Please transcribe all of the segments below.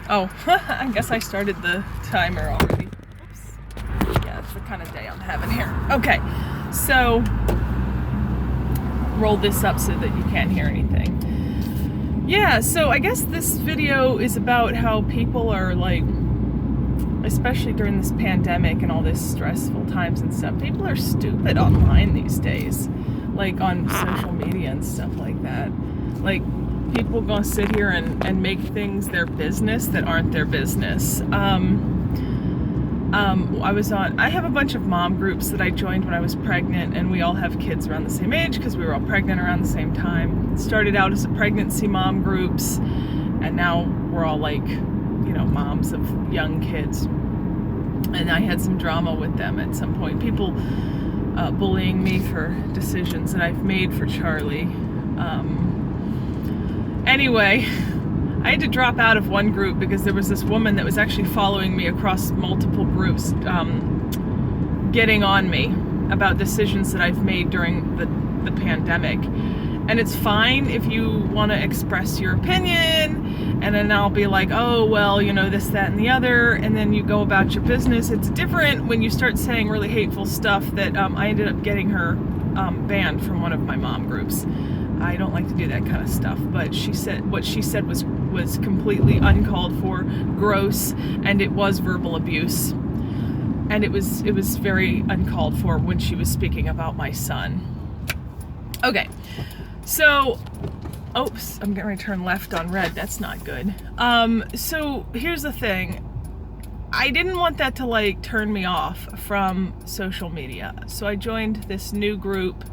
Oh, I guess I started the timer already. Oops. Yeah, it's the kind of day I'm having here. Okay, so roll this up so that you can't hear anything. Yeah, so I guess this video is about how people are like, especially during this pandemic and all this stressful times and stuff, people are stupid online these days, like on social media and stuff like that. Like, people gonna sit here and make things their business that aren't their business. I have a bunch of mom groups that I joined when I was pregnant, and we all have kids around the same age because we were all pregnant around the same time. It started out as a pregnancy mom groups, and now we're all like, moms of young kids. And I had some drama with them at some point. People bullying me for decisions that I've made for Charlie. Anyway, I had to drop out of one group because there was this woman that was actually following me across multiple groups, getting on me about decisions that I've made during the pandemic. And it's fine if you want to express your opinion, and then I'll be like, oh, well, this, that, and the other, and then you go about your business. It's different when you start saying really hateful stuff that I ended up getting her banned from one of my mom groups. I don't like to do that kind of stuff, but what she said was completely uncalled for, gross, and it was verbal abuse. And it was very uncalled for when she was speaking about my son. Okay, so, oops, I'm getting ready to turn left on red. That's not good. So here's the thing. I didn't want that to turn me off from social media. So I joined this new group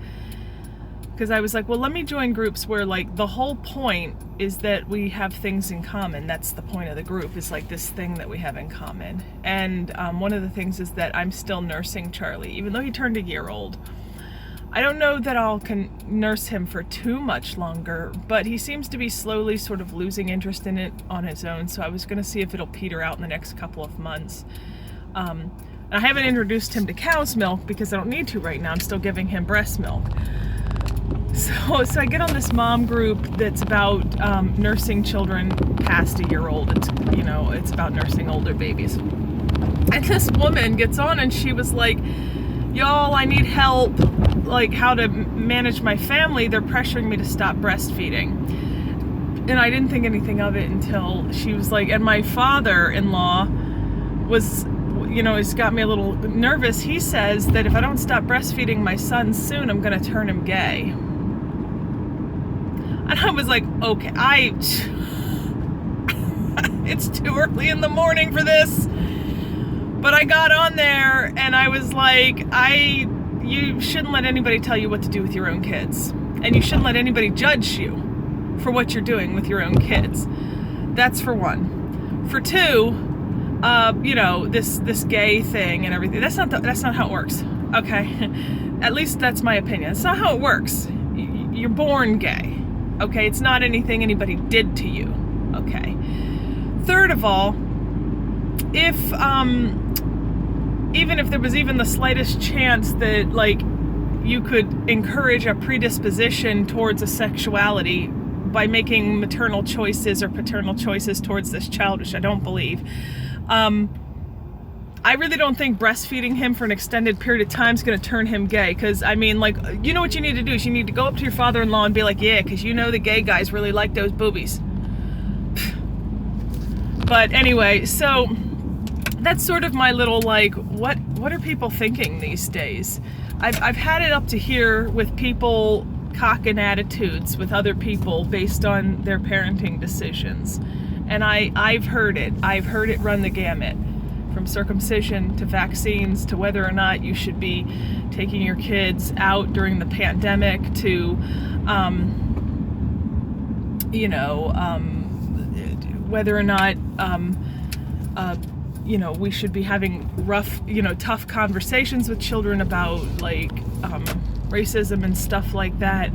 because I was like, well, let me join groups where the whole point is that we have things in common. That's the point of the group, is this thing that we have in common. And one of the things is that I'm still nursing Charlie, even though he turned a year old. I don't know that I'll can nurse him for too much longer, but he seems to be slowly sort of losing interest in it on his own. So I was going to see if it'll peter out in the next couple of months. And I haven't introduced him to cow's milk because I don't need to right now. I'm still giving him breast milk. So I get on this mom group that's about nursing children past a year old. It's about nursing older babies. And this woman gets on and she was like, y'all, I need help, how to manage my family. They're pressuring me to stop breastfeeding. And I didn't think anything of it until she was like, and my father-in-law was, it's got me a little nervous. He says that if I don't stop breastfeeding my son soon, I'm going to turn him gay. And I was like, okay, it's too early in the morning for this. But I got on there and I was like, you shouldn't let anybody tell you what to do with your own kids. And you shouldn't let anybody judge you for what you're doing with your own kids. That's for one. For two, this gay thing and everything, that's not how it works. Okay? At least that's my opinion. It's not how it works. You're born gay. Okay? It's not anything anybody did to you. Okay? Third of all, if even if there was even the slightest chance that you could encourage a predisposition towards a sexuality by making maternal choices or paternal choices towards this child, which I don't believe, I really don't think breastfeeding him for an extended period of time is going to turn him gay. Because, what you need to do is you need to go up to your father-in-law and be like, yeah, because the gay guys really like those boobies. But anyway, so that's sort of my little, what are people thinking these days? I've had it up to here with people cocking attitudes with other people based on their parenting decisions. And I've heard it. I've heard it run the gamut. From circumcision to vaccines to whether or not you should be taking your kids out during the pandemic to, whether or not, we should be having rough, tough conversations with children about racism and stuff like that.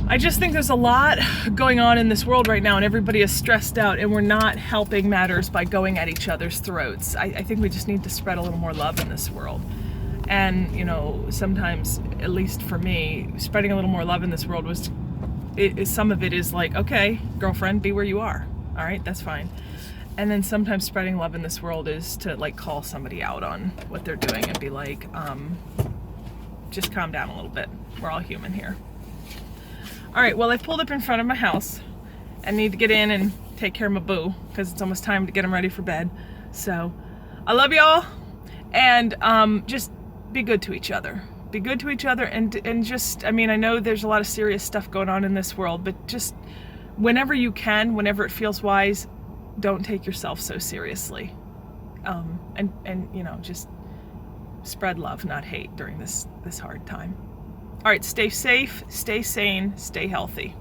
I just think there's a lot going on in this world right now, and everybody is stressed out, and we're not helping matters by going at each other's throats. I think we just need to spread a little more love in this world. And, sometimes, at least for me, spreading a little more love in this world some of it is okay, girlfriend, be where you are. All right, that's fine. And then sometimes spreading love in this world is to like call somebody out on what they're doing and be like, just calm down a little bit. We're all human here. All right, well, I've pulled up in front of my house. I need to get in and take care of my boo because it's almost time to get him ready for bed. So I love y'all, and just be good to each other. Be good to each other, and just, I mean, I know there's a lot of serious stuff going on in this world, but just whenever you can, whenever it feels wise, don't take yourself so seriously. And you know, just spread love, not hate during this hard time. All right, stay safe, stay sane, stay healthy.